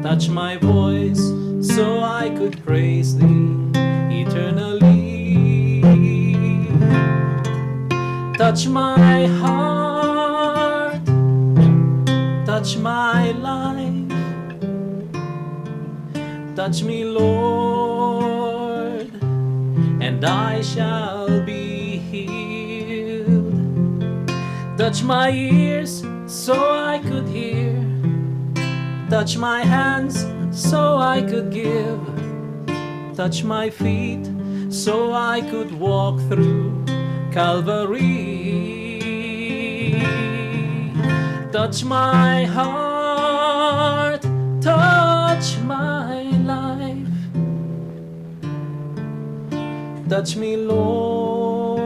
Touch my voice so I could praise thee eternally. Touch my heart, touch my life. Touch me, Lord, and I shall be healed. Touch my ears so I could hear. Touch my hands so I could give. Touch my feet so I could walk through Calvary. Touch my heart, touch my life. Touch me, Lord,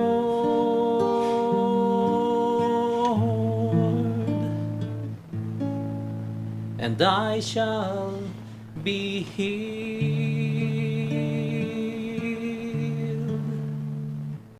and I shall be healed.